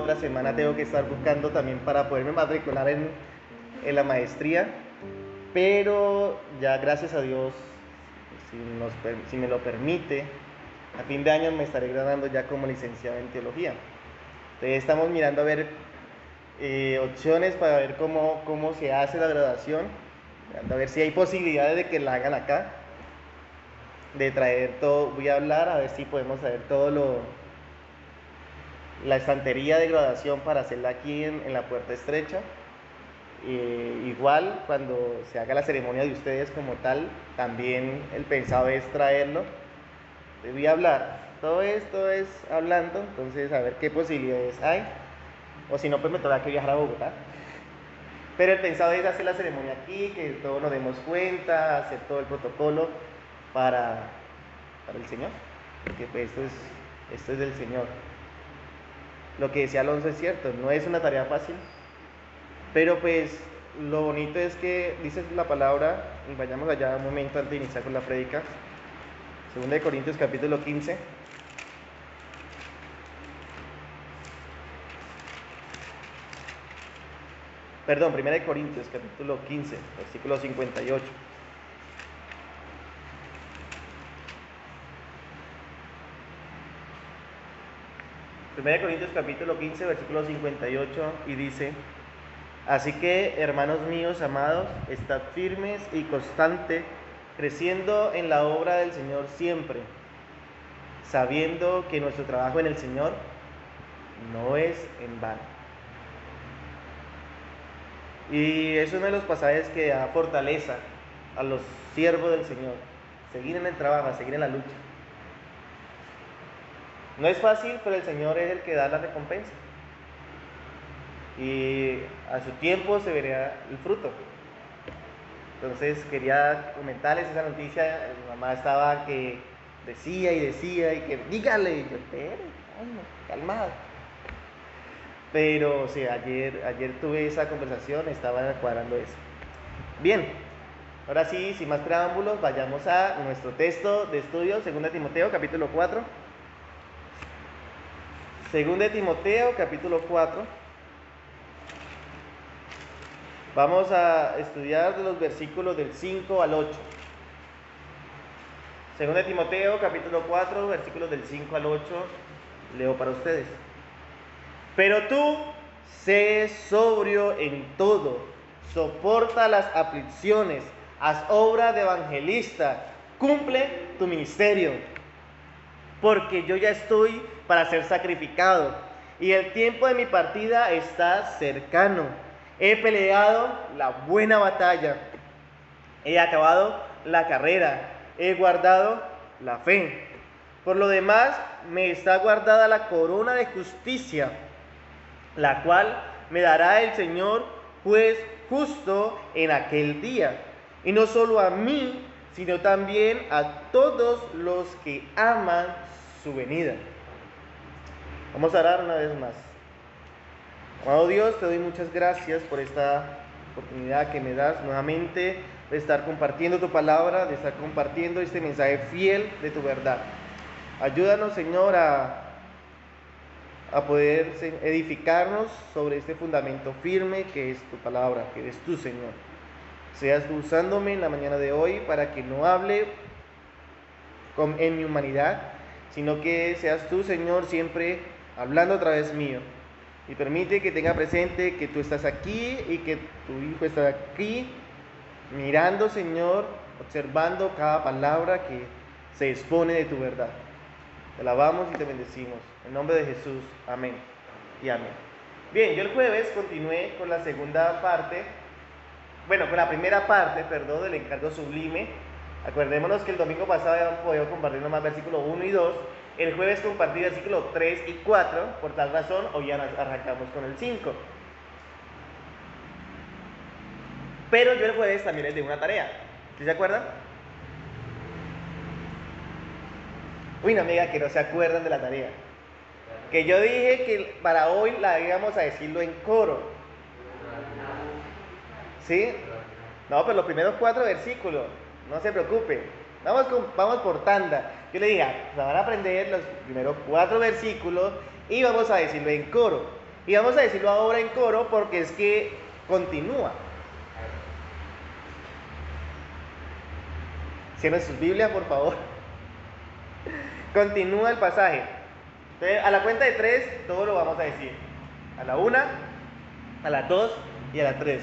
otra semana tengo que estar buscando también para poderme matricular en la maestría, pero ya gracias a Dios, si me lo permite, a fin de año me estaré graduando ya como licenciado en teología. Entonces estamos mirando a ver opciones para ver cómo se hace la graduación, a ver si hay posibilidades de que la hagan acá, de traer todo. Voy a hablar a ver si podemos traer la estantería de graduación para hacerla aquí en la puerta estrecha. Igual cuando se haga la ceremonia de ustedes como tal, también el pensado es traerlo. Voy a hablar, todo esto es hablando, entonces a ver qué posibilidades hay, o si no pues me toca que viajar a Bogotá, pero el pensado es hacer la ceremonia aquí, que todos nos demos cuenta, hacer todo el protocolo para el Señor, porque pues esto es del Señor. Lo que decía Alonso es cierto, no es una tarea fácil, pero pues lo bonito es que dice la palabra, y vayamos allá un momento antes de iniciar con la prédica, 2 Corintios capítulo 15. Perdón, 1 Corintios capítulo 15, versículo 58. Primera de Corintios capítulo 15, versículo 58, y dice: así que, hermanos míos amados, estad firmes y constantes, creciendo en la obra del Señor siempre, sabiendo que nuestro trabajo en el Señor no es en vano. Y es uno de los pasajes que da fortaleza a los siervos del Señor, seguir en el trabajo, seguir en la lucha. No es fácil, pero el Señor es el que da la recompensa. Y a su tiempo se verá el fruto. Entonces quería comentarles esa noticia. Mi mamá estaba que decía y que dígale, y yo, calmado. Pero sí, ayer tuve esa conversación, estaba cuadrando eso. Bien, ahora sí, sin más preámbulos, vayamos a nuestro texto de estudio, 2 Timoteo capítulo 4. 2 Timoteo capítulo 4. Vamos a estudiar de los versículos del 5 al 8. 2 Timoteo capítulo 4, versículos del 5 al 8, leo para ustedes. Pero tú, sé sobrio en todo, soporta las aflicciones, haz obra de evangelista, cumple tu ministerio, porque yo ya estoy para ser sacrificado, y el tiempo de mi partida está cercano. He peleado la buena batalla, he acabado la carrera, he guardado la fe. Por lo demás, me está guardada la corona de justicia, la cual me dará el Señor, juez justo, en aquel día. Y no solo a mí, sino también a todos los que aman su venida. Vamos a orar una vez más. Amado Dios, te doy muchas gracias por esta oportunidad que me das nuevamente de estar compartiendo tu palabra, de estar compartiendo este mensaje fiel de tu verdad. Ayúdanos, Señor, a poder edificarnos sobre este fundamento firme que es tu palabra, que eres tú, Señor. Seas tú usándome en la mañana de hoy para que no hable en mi humanidad, sino que seas tú, Señor, siempre hablando a través mío. Y permite que tenga presente que tú estás aquí y que tu Hijo está aquí, mirando, Señor, observando cada palabra que se expone de tu verdad. Te alabamos y te bendecimos. En nombre de Jesús, amén y amén. Bien, yo el jueves continué con la segunda parte, con la primera parte, del encargo sublime. Acordémonos que el domingo pasado habíamos podido compartir nomás versículos 1 y 2. El jueves compartí versículos 3 y 4. Por tal razón, hoy ya arrancamos con el 5. Pero yo el jueves también les di una tarea. ¿Sí se acuerdan? Uy, no me diga que no se acuerdan de la tarea. Que yo dije que para hoy la íbamos a decirlo en coro. ¿Sí? No, pero los primeros 4 versículos, no se preocupen. Vamos por tanda. Yo le dije, se van a aprender los primeros 4 versículos y vamos a decirlo en coro. Y vamos a decirlo ahora en coro porque es que continúa. Cierren sus Biblias, por favor. Continúa el pasaje. Entonces, a la cuenta de 3, todo lo vamos a decir. A la 1, a la 2 y a la 3.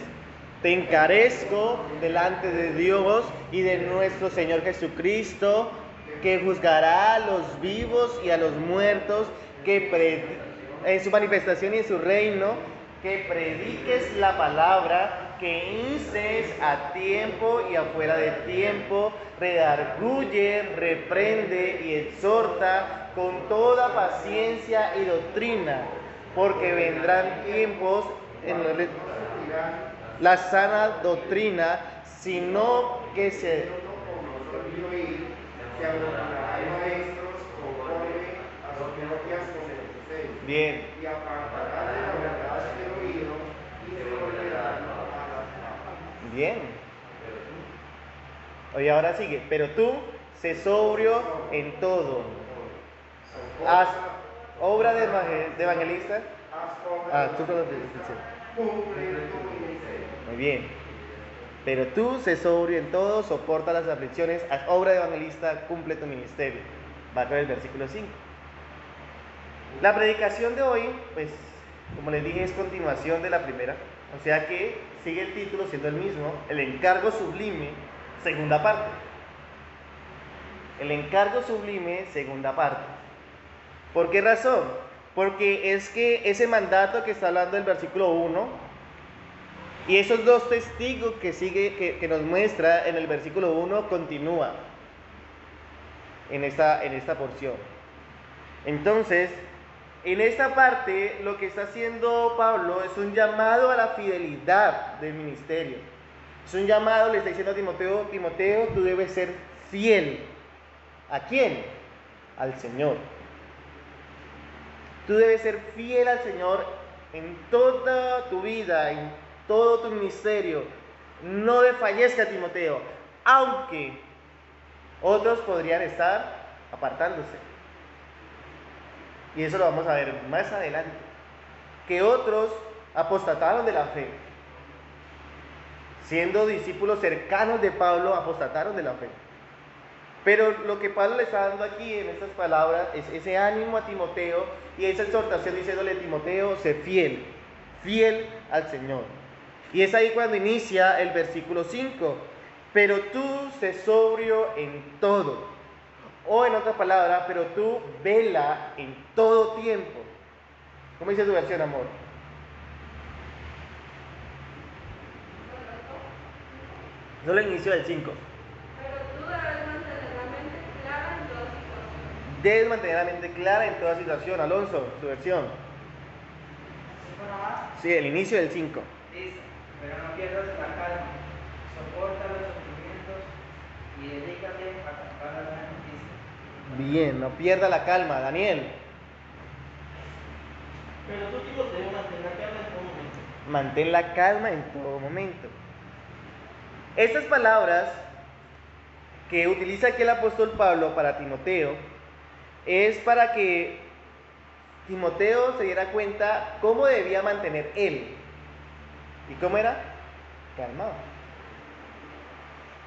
Te encarezco delante de Dios y de nuestro Señor Jesucristo, que juzgará a los vivos y a los muertos, en su manifestación y en su reino, que prediques la palabra, que instes a tiempo y afuera de tiempo, redarguye, reprende y exhorta con toda paciencia y doctrina, porque vendrán tiempos en los que la sana doctrina, sino que se bien. Y apartará de la verdad el oído y se volverá a la. Bien. Oye, ahora sigue. Pero tú, sé sobrio en todo. Haz obra de evangelista. Tú solo te. Muy bien. Pero tú, sé sobrio en todo, soporta las aflicciones, haz obra de evangelista, cumple tu ministerio. Va a el versículo 5. La predicación de hoy, pues, como les dije, es continuación de la primera. O sea que sigue el título siendo el mismo, el encargo sublime, segunda parte. El encargo sublime, segunda parte. ¿Por qué razón? Porque es que ese mandato que está hablando el versículo 1 y esos dos testigos que nos muestra en el versículo 1 continúa en esta porción. Entonces, en esta parte, lo que está haciendo Pablo es un llamado a la fidelidad del ministerio. Es un llamado, le está diciendo a Timoteo, Timoteo, tú debes ser fiel. ¿A quién? Al Señor. Tú debes ser fiel al Señor en toda tu vida, en todo tu ministerio. No desfallezca, Timoteo, aunque otros podrían estar apartándose. Y eso lo vamos a ver más adelante. Que otros apostataron de la fe. Siendo discípulos cercanos de Pablo, apostataron de la fe. Pero lo que Pablo le está dando aquí en estas palabras es ese ánimo a Timoteo y esa exhortación diciéndole: Timoteo, sé fiel, fiel al Señor. Y es ahí cuando inicia el versículo 5. Pero tú sé sobrio en todo. O en otras palabras, pero tú vela en todo tiempo. ¿Cómo dice tu versión, amor? Solo el inicio del 5. Pero tú debes mantener la mente clara en toda situación. Debes mantener la mente clara en toda situación. Alonso, tu versión. Sí, el inicio del 5. Dice, pero no pierdas la calma, soporta los sufrimientos y dedícate a cantar la buena noticia. Bien, no pierda la calma. Daniel. Pero tú, Timoteo, mantén la calma en todo momento. Mantén la calma en todo momento. Estas palabras que utiliza aquí el apóstol Pablo para Timoteo es para que Timoteo se diera cuenta cómo debía mantener él. ¿Y cómo era? Calmado.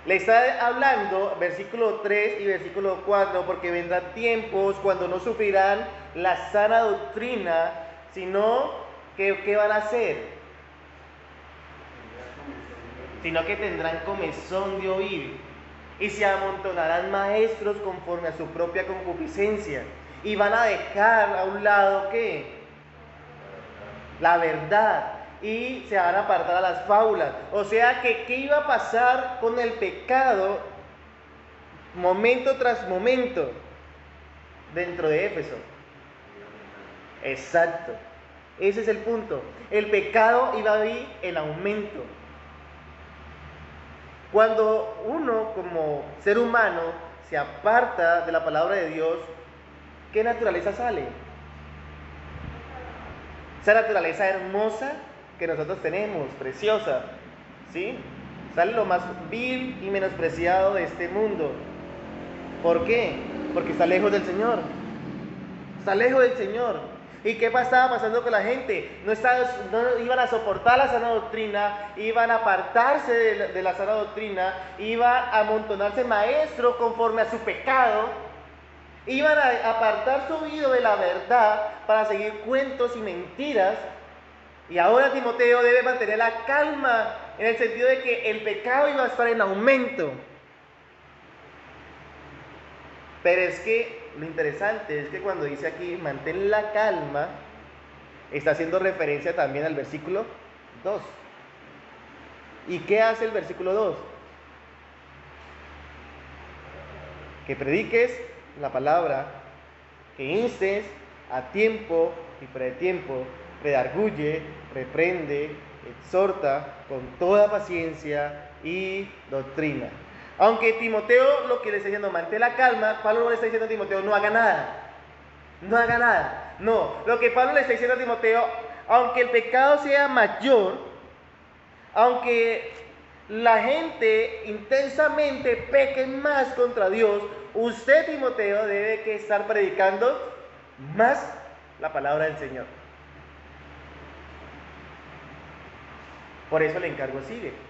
Le está hablando, versículo 3 y versículo 4, porque vendrán tiempos cuando no sufrirán la sana doctrina, sino que ¿qué van a hacer? Sino que tendrán comezón de oír, y se amontonarán maestros conforme a su propia concupiscencia, y van a dejar a un lado ¿qué? La verdad, y se van a apartar a las fábulas. O sea que ¿qué iba a pasar con el pecado momento tras momento dentro de Éfeso? Exacto, ese es el punto. El pecado iba a ir en aumento. Cuando uno como ser humano se aparta de la palabra de Dios, ¿qué naturaleza sale? Esa naturaleza hermosa que nosotros tenemos, preciosa, ¿sí? Sale lo más vil y menospreciado de este mundo. ¿Por qué? Porque está lejos del Señor. Está lejos del Señor. ¿Y qué estaba pasando con la gente? No iban a soportar la sana doctrina, iban a apartarse de la sana doctrina, iban a amontonarse maestros conforme a su pecado, iban a apartar su oído de la verdad para seguir cuentos y mentiras. Y ahora Timoteo debe mantener la calma en el sentido de que el pecado iba a estar en aumento. Pero es que lo interesante es que cuando dice aquí mantén la calma, está haciendo referencia también al versículo 2. ¿Y qué hace el versículo 2? Que prediques la palabra, que instes a tiempo y fuera de tiempo, redarguye, reprende, exhorta con toda paciencia y doctrina. Aunque Timoteo lo que le está diciendo, mantén la calma, Pablo no le está diciendo a Timoteo, no haga nada. No haga nada. No, lo que Pablo le está diciendo a Timoteo, aunque el pecado sea mayor, aunque la gente intensamente peque más contra Dios, usted, Timoteo, debe que estar predicando más la palabra del Señor. Por eso el encargo sigue.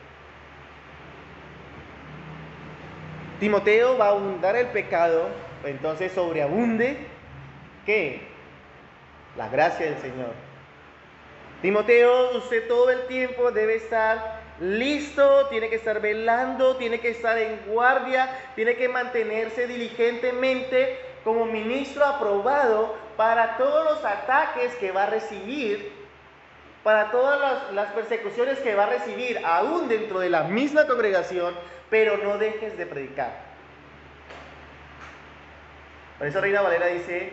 Timoteo va a abundar el pecado, entonces sobreabunde, ¿qué? La gracia del Señor. Timoteo, usted todo el tiempo debe estar listo, tiene que estar velando, tiene que estar en guardia, tiene que mantenerse diligentemente como ministro aprobado para todos los ataques que va a recibir, para todas las persecuciones que va a recibir, aún dentro de la misma congregación, pero no dejes de predicar. Por eso Reina Valera dice,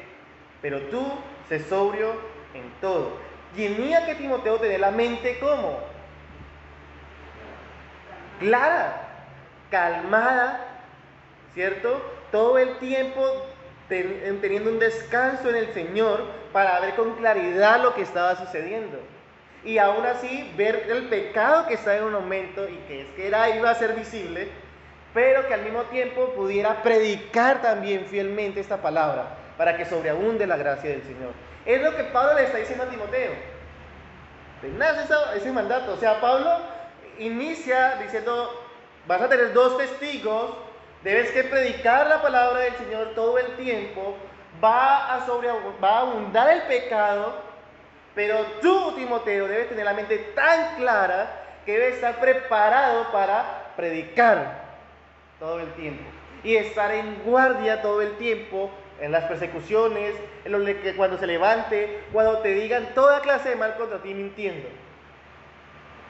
pero tú sé sobrio en todo. Tenía que Timoteo tener la mente ¿cómo? Clara, calmada, ¿cierto? Todo el tiempo teniendo un descanso en el Señor para ver con claridad lo que estaba sucediendo. Y aún así ver el pecado que está en un aumento y que es que iba a ser visible, pero que al mismo tiempo pudiera predicar también fielmente esta palabra para que sobreabunde la gracia del Señor. Es lo que Pablo le está diciendo a Timoteo. Tenaz ese mandato. O sea, Pablo inicia diciendo, vas a tener 2 testigos, debes que predicar la palabra del Señor todo el tiempo, va a abundar el pecado, pero tú, Timoteo, debes tener la mente tan clara que debes estar preparado para predicar todo el tiempo y estar en guardia todo el tiempo en las persecuciones, cuando se levante, cuando te digan toda clase de mal contra ti mintiendo.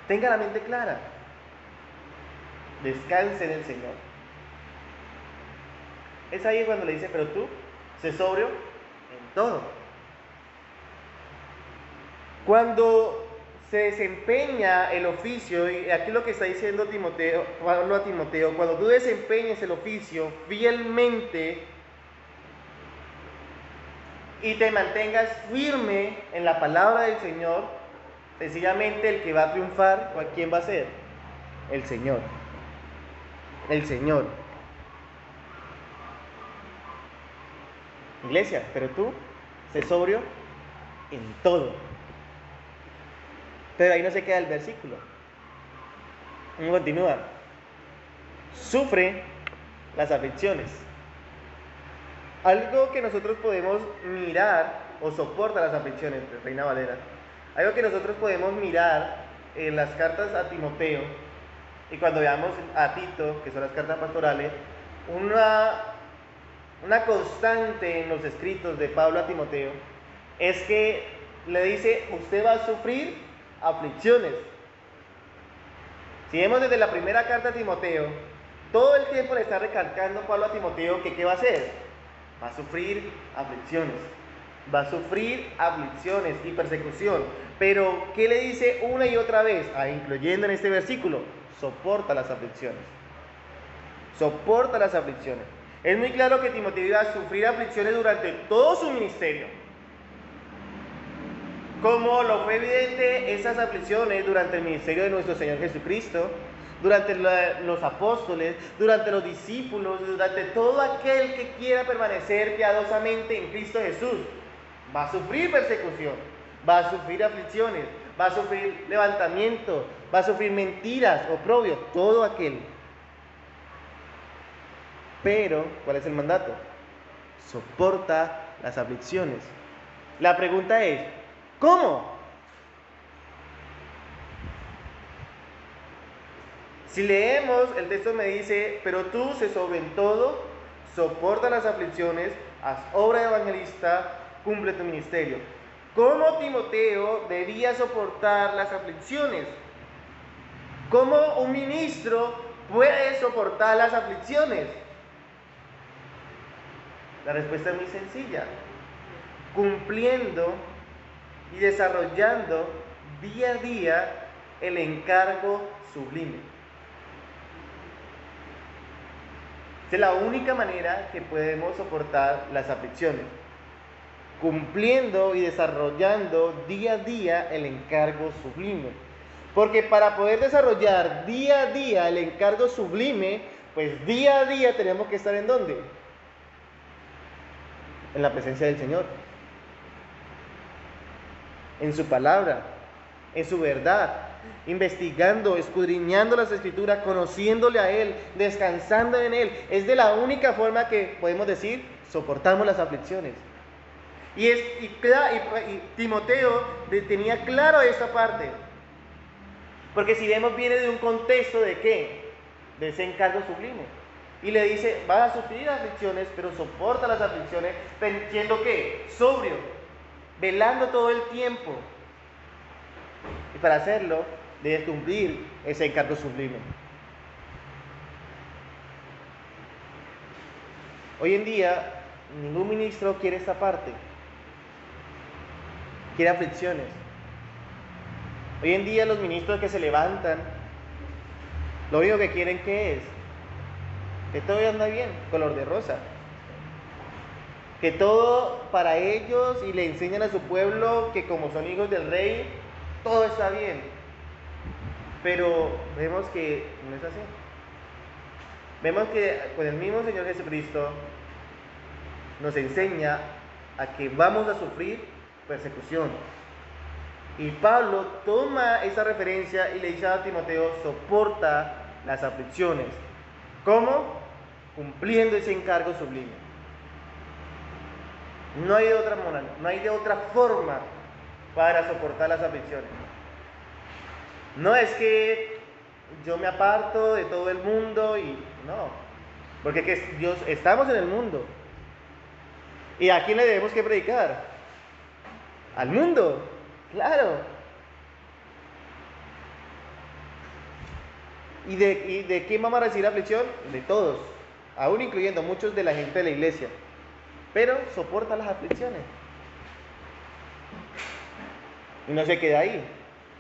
Tenga la mente clara. Descanse en el Señor. Es ahí cuando le dice, pero tú, sé sobrio en todo. Cuando se desempeña el oficio, y aquí lo que está diciendo Pablo a Timoteo, cuando tú desempeñes el oficio fielmente y te mantengas firme en la palabra del Señor, sencillamente el que va a triunfar, ¿quién va a ser? El Señor. El Señor. Iglesia, pero tú, sé sobrio en todo. Pero ahí no se queda el versículo. Continúa. Sufre las aflicciones. Algo que nosotros podemos mirar, o soporta las aflicciones, Reina Valera. Algo que nosotros podemos mirar en las cartas a Timoteo, y cuando veamos a Tito, que son las cartas pastorales, una constante en los escritos de Pablo a Timoteo, es que le dice, usted va a sufrir aflicciones. Si vemos desde la primera carta a Timoteo, todo el tiempo le está recalcando Pablo a Timoteo que ¿qué va a hacer? Va a sufrir aflicciones. Va a sufrir aflicciones y persecución. Pero ¿qué le dice una y otra vez? Incluyendo en este versículo, soporta las aflicciones. Soporta las aflicciones. Es muy claro que Timoteo iba a sufrir aflicciones durante todo su ministerio. Como lo fue evidente esas aflicciones durante el ministerio de nuestro Señor Jesucristo, durante los apóstoles, durante los discípulos, durante todo aquel que quiera permanecer piadosamente en Cristo Jesús, va a sufrir persecución, va a sufrir aflicciones, va a sufrir levantamiento, va a sufrir mentiras, oprobio, todo aquel. Pero, ¿cuál es el mandato? Soporta las aflicciones. La pregunta es, ¿cómo? Si leemos, el texto me dice, pero tú se sobre en todo, soporta las aflicciones, haz obra de evangelista, cumple tu ministerio. ¿Cómo Timoteo debía soportar las aflicciones? ¿Cómo un ministro puede soportar las aflicciones? La respuesta es muy sencilla. Cumpliendo y desarrollando día a día el encargo sublime. Esa es la única manera que podemos soportar las aflicciones. Cumpliendo y desarrollando día a día el encargo sublime. Porque para poder desarrollar día a día el encargo sublime, pues día a día tenemos que estar ¿en dónde? En la presencia del Señor. En su palabra, en su verdad, investigando, escudriñando las Escrituras, conociéndole a Él, descansando en Él. Es de la única forma que podemos decir, soportamos las aflicciones. Y Timoteo tenía claro esa parte. Porque si vemos, viene de un contexto de ¿qué? De ese encargo sublime. Y le dice, vas a sufrir aflicciones, pero soporta las aflicciones, siendo ¿qué? Sobrio, velando todo el tiempo. Y para hacerlo, debes cumplir ese encargo sublime. Hoy en día, ningún ministro quiere esta parte. Quiere aflicciones. Hoy en día los ministros que se levantan, lo único que quieren ¿qué es? Que todo anda bien, color de rosa. Que todo para ellos, y le enseñan a su pueblo que como son hijos del rey, todo está bien. Pero vemos que no es así. Vemos que con el mismo Señor Jesucristo nos enseña a que vamos a sufrir persecución. Y Pablo toma esa referencia y le dice a Timoteo, soporta las aflicciones. ¿Cómo? Cumpliendo ese encargo sublime. No hay de otra manera, no hay de otra forma para soportar las aflicciones. No es que yo me aparto de todo el mundo y no, porque Dios, estamos en el mundo. ¿Y a quién le debemos que predicar? Al mundo, claro. ¿Y de quién vamos a recibir aflicción? De todos, aún incluyendo muchos de la gente de la iglesia. Pero soporta las aflicciones. Y no se queda ahí.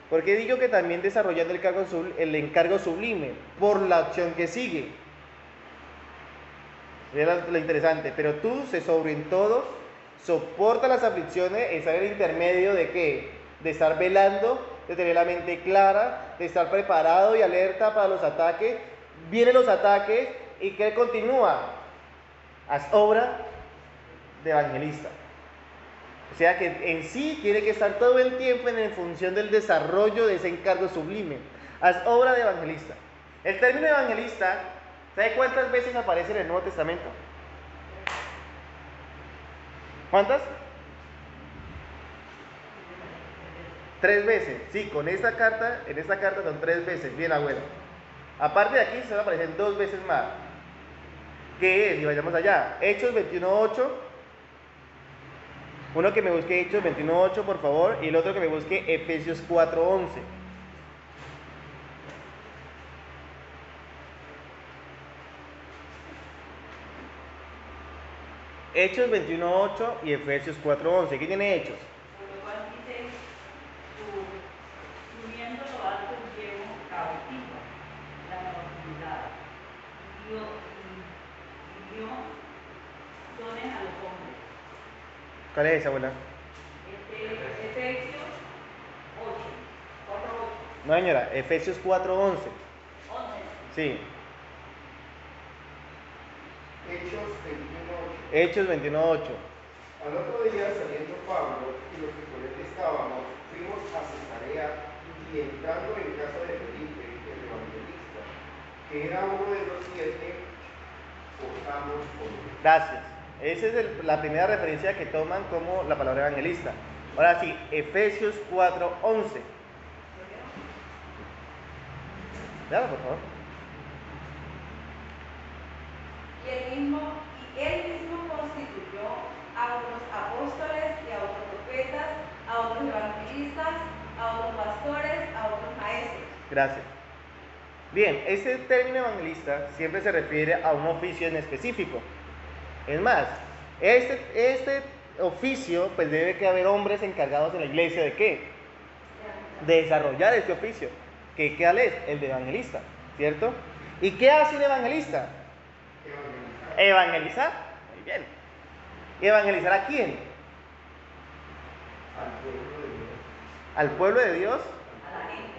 Porque digo que también desarrollando el encargo sublime por la acción que sigue. Es lo interesante. Pero tú se sobre en todo, soporta las aflicciones, estar en el intermedio de ¿qué? De estar velando, de tener la mente clara, de estar preparado y alerta para los ataques. Vienen los ataques y ¿qué continúa? Haz obra de evangelista. O sea que en sí tiene que estar todo el tiempo en función del desarrollo de ese encargo sublime. Haz obra de evangelista. El término evangelista, ¿sabe cuántas veces aparece en el Nuevo Testamento? ¿Cuántas? 3 veces. Sí, en esta carta son 3 veces. Bien, abuelo. Aparte de aquí, se van a aparecer 2 veces más. ¿Qué es? Y vayamos allá. Hechos 21:8. Uno que me busque Hechos 21:8, por favor, y el otro que me busque Efesios 4:11. Hechos 21:8 y Efesios 4:11. ¿Qué tiene Hechos? Por lo cual dice, subiendo lo alto llevo cautiva la cautividad, y dio dones a los hombres. ¿Cuál es esa, abuela? Efesios 8, 4:8. No, señora, Efesios 4:11. 11. Sí. Hechos 21:8. Hechos 21:8. Al otro día, saliendo Pablo y los que con él estábamos, fuimos a Cesarea y entrando en casa de Felipe, el evangelista, que era uno de los 7, posamos con él. Gracias. Esa es la primera referencia que toman como la palabra evangelista. Ahora sí, Efesios 4:11. Claro, por favor. Y él mismo constituyó a unos apóstoles y a otros profetas, a otros evangelistas, a otros pastores, a otros maestros. Gracias. Bien, este término evangelista siempre se refiere a un oficio en específico. Es más, este oficio, pues debe que haber hombres encargados en la iglesia de ¿qué? De desarrollar este oficio. ¿Qué es? El de evangelista, ¿cierto? ¿Y qué hace un evangelista? Evangelizar. Muy bien. ¿Evangelizar a quién? Al pueblo de Dios. Al pueblo de Dios. A la gente.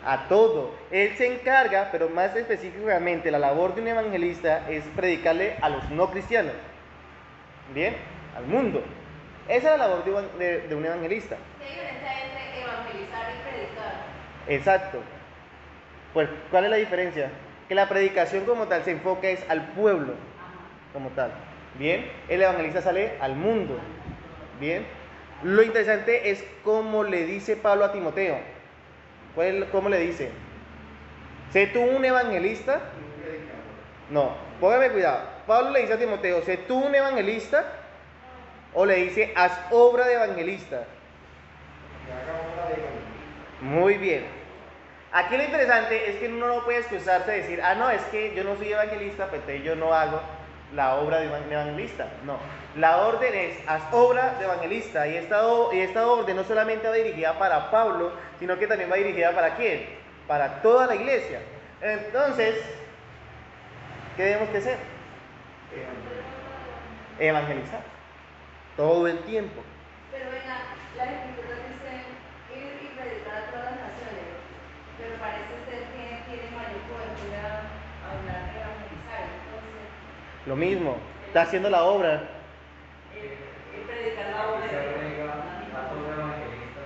A todo. Él se encarga, pero más específicamente la labor de un evangelista es predicarle a los no cristianos. Bien, al mundo. Esa es la labor de un evangelista. ¿Qué diferencia hay entre evangelizar y predicar? Exacto. Pues, ¿cuál es la diferencia? Que la predicación como tal se enfoca es al pueblo como tal. Bien, el evangelista sale al mundo. Bien. Lo interesante es cómo le dice Pablo a Timoteo. ¿Cómo le dice? ¿Sé tú un evangelista? No, póngame cuidado. Pablo le dice a Timoteo, ¿sé tú un evangelista? O le dice, haz obra de evangelista. Que haga obra de evangelista. Muy bien. Aquí lo interesante es que uno no puede excusarse de decir, no, es que yo no soy evangelista, pues entonces yo no hago la obra de evangelista. No, la orden es, haz obra de evangelista. Y esta orden no solamente va dirigida para Pablo, sino que también va dirigida para ¿quién? Para toda la iglesia. Entonces, ¿qué debemos que hacer? Evangelizar. Todo el tiempo. Pero venga, las escrituras dicen ir y predicar a todas las naciones, pero parece ser que tiene mayor cobertura hablar de evangelizar. Entonces, Lo mismo, está haciendo la obra. El predicar la obra Se de agrega Dios. a todo evangelista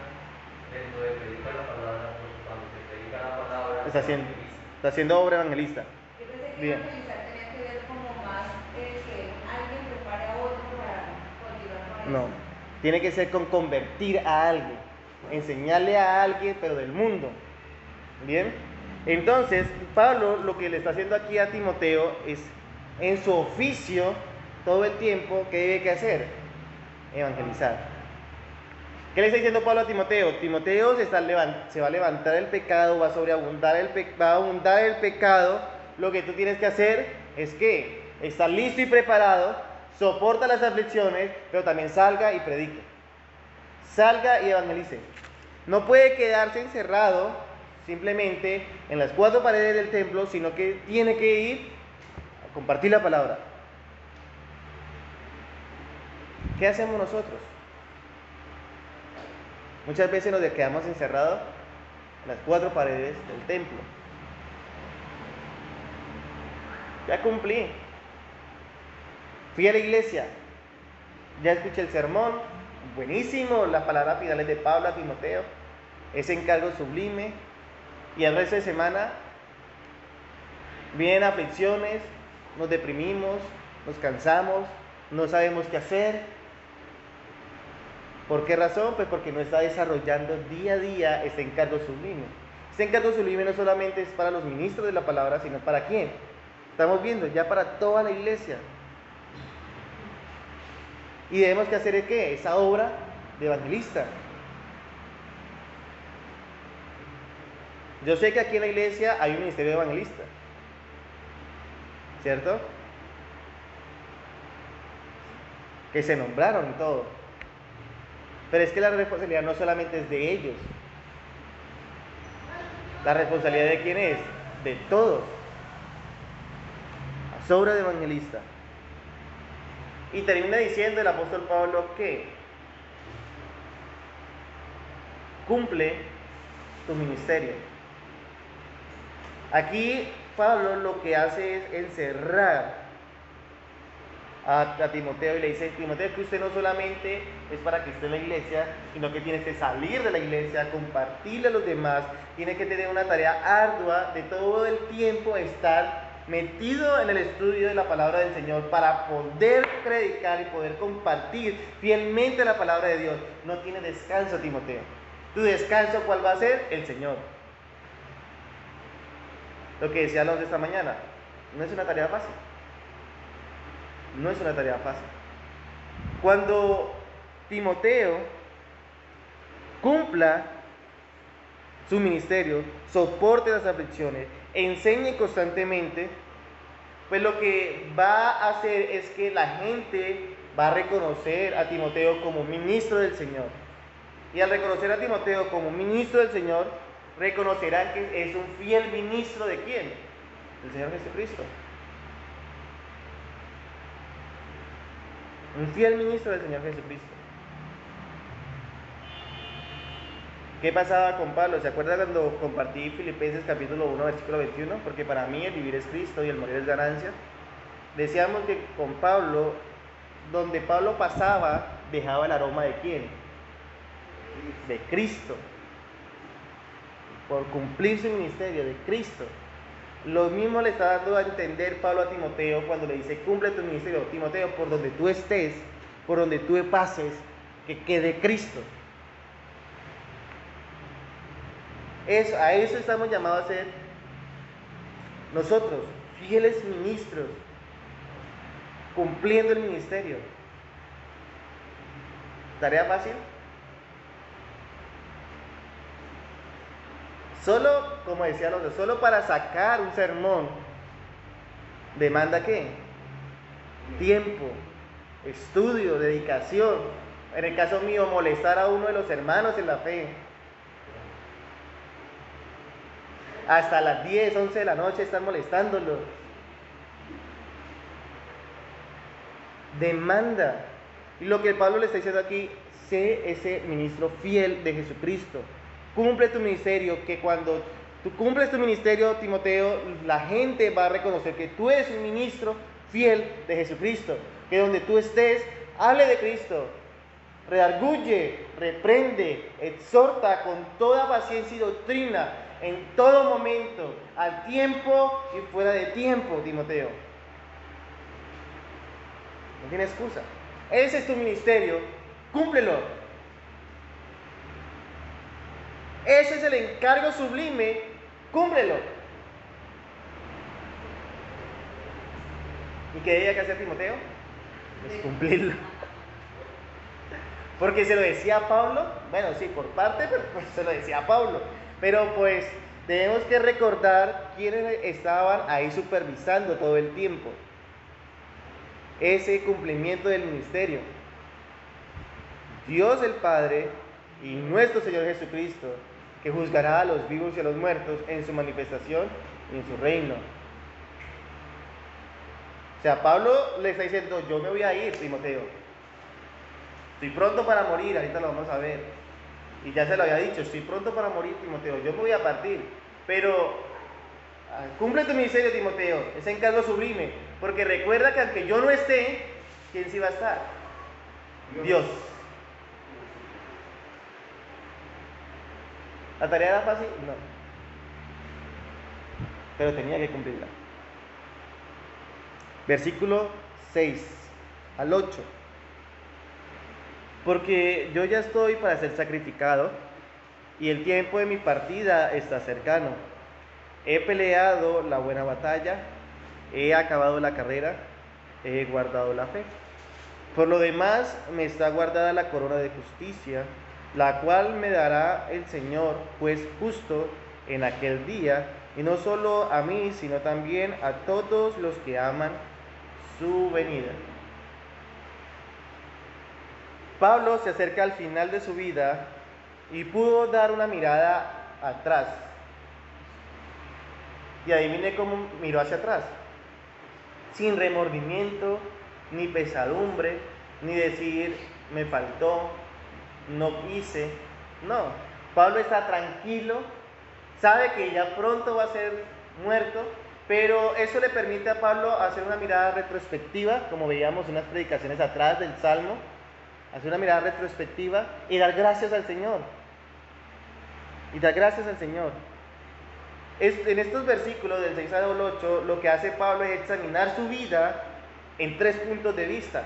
dentro de predicar la palabra, porque cuando se predica la palabra Está haciendo obra evangelista. yo pensé que Bien. evangelizar tenía que ver como más que alguien prepare a otro para continuar con eso. No, tiene que ser con convertir a alguien, enseñarle a alguien, pero del mundo. Bien, entonces Pablo lo que le está haciendo aquí a Timoteo es en su oficio todo el tiempo, ¿qué debe que hacer? Evangelizar. ¿Qué le está diciendo Pablo a Timoteo? Timoteo se va a levantar el pecado, va a sobreabundar va a abundar el pecado. Lo que tú tienes que hacer es que estar listo y preparado, soporta las aflicciones, pero también salga y predique. Salga y evangelice. No puede quedarse encerrado simplemente en las 4 paredes del templo, sino que tiene que ir a compartir la palabra. ¿Qué hacemos nosotros? Muchas veces nos quedamos encerrados en las 4 paredes del templo. Ya cumplí. Fui a la iglesia. Ya escuché el sermón. Buenísimo. Las palabras finales de Pablo a Timoteo. Ese encargo sublime. Y el resto de semana vienen aflicciones. Nos deprimimos. Nos cansamos. No sabemos qué hacer. ¿Por qué razón? Pues porque no está desarrollando día a día este encargo sublime. Este encargo sublime no solamente es para los ministros de la palabra, sino para quién. Estamos viendo, ya para toda la iglesia. Y debemos que hacer ¿qué? Esa obra de evangelista. Yo sé que aquí en la iglesia hay un ministerio de evangelista, ¿cierto? Que se nombraron y todo. Pero es que la responsabilidad no solamente es de ellos. La responsabilidad de quién es? De todos. A obra de evangelista. Y termina diciendo el apóstol Pablo que cumple tu ministerio. Aquí Pablo lo que hace es encerrar a Timoteo y le dice: Timoteo, que usted no solamente es para que esté en la iglesia, sino que tiene que salir de la iglesia, compartirle a los demás, tiene que tener una tarea ardua de todo el tiempo estar metido en el estudio de la palabra del Señor para poder predicar y poder compartir fielmente la palabra de Dios. No tiene descanso, Timoteo. ¿Tu descanso cuál va a ser? El Señor. Lo que decía Alonso esta mañana, no es una tarea fácil. No es una tarea fácil. Cuando Timoteo cumpla su ministerio, soporte las aflicciones, enseñe constantemente, pues lo que va a hacer es que la gente va a reconocer a Timoteo como ministro del Señor. Y al reconocer a Timoteo como ministro del Señor, reconocerán que es un fiel ministro ¿de quién? Del Señor Jesucristo. Un fiel ministro del Señor Jesucristo. ¿Qué pasaba con Pablo? ¿Se acuerda cuando compartí Filipenses capítulo 1, versículo 21? Porque para mí el vivir es Cristo y el morir es ganancia. Decíamos que con Pablo, donde Pablo pasaba, dejaba el aroma ¿de quién? De Cristo. Por cumplir su ministerio, de Cristo. Lo mismo le está dando a entender Pablo a Timoteo cuando le dice: cumple tu ministerio, Timoteo, por donde tú estés, por donde tú pases, que quede Cristo. A eso estamos llamados a ser nosotros, fieles ministros, cumpliendo el ministerio. ¿Tarea fácil? Solo, como decía Alonso, solo para sacar un sermón demanda ¿qué? Tiempo, estudio, dedicación. En el caso mío, molestar a uno de los hermanos en la fe. Hasta las 10, 11 de la noche están molestándolo. Demanda. Y lo que Pablo le está diciendo aquí: sé ese ministro fiel de Jesucristo. Cumple tu ministerio, que cuando tú cumples tu ministerio, Timoteo, la gente va a reconocer que tú eres un ministro fiel de Jesucristo. Que donde tú estés, hable de Cristo. Redarguye, reprende, exhorta con toda paciencia y doctrina, en todo momento, al tiempo y fuera de tiempo, Timoteo. No tiene excusa. Ese es tu ministerio, cúmplelo. Ese es el encargo sublime, cúmplelo. ¿Y qué debía que hacer Timoteo? Pues cumplirlo. Porque se lo decía a Pablo, bueno, sí, por parte, pero pues se lo decía a Pablo. Pero pues tenemos que recordar quiénes estaban ahí supervisando todo el tiempo ese cumplimiento del ministerio. Dios el Padre y nuestro Señor Jesucristo, que juzgará a los vivos y a los muertos en su manifestación y en su reino. O sea, Pablo le está diciendo: yo me voy a ir, Timoteo. Estoy pronto para morir, ahorita lo vamos a ver. Y ya se lo había dicho: estoy pronto para morir, Timoteo, yo me voy a partir. Pero cumple tu ministerio, Timoteo, ese encargo sublime. Porque recuerda que aunque yo no esté, ¿quién sí va a estar? Dios. ¿La tarea era fácil? No. Pero tenía que cumplirla. Versículo 6 al 8. Porque yo ya estoy para ser sacrificado y el tiempo de mi partida está cercano. He peleado la buena batalla, he acabado la carrera, he guardado la fe. Por lo demás, me está guardada la corona de justicia, la cual me dará el Señor, juez justo, en aquel día, y no solo a mí, sino también a todos los que aman su venida. Pablo se acerca al final de su vida y pudo dar una mirada atrás. Y adivine cómo miró hacia atrás. Sin remordimiento, ni pesadumbre, ni decir me faltó, no quise. No, Pablo está tranquilo, sabe que ya pronto va a ser muerto, pero eso le permite a Pablo hacer una mirada retrospectiva, como veíamos en unas predicaciones atrás del Salmo, hacer una mirada retrospectiva y dar gracias al Señor. Y dar gracias al Señor. En estos versículos del 6 al 8, lo que hace Pablo es examinar su vida en 3 puntos de vista.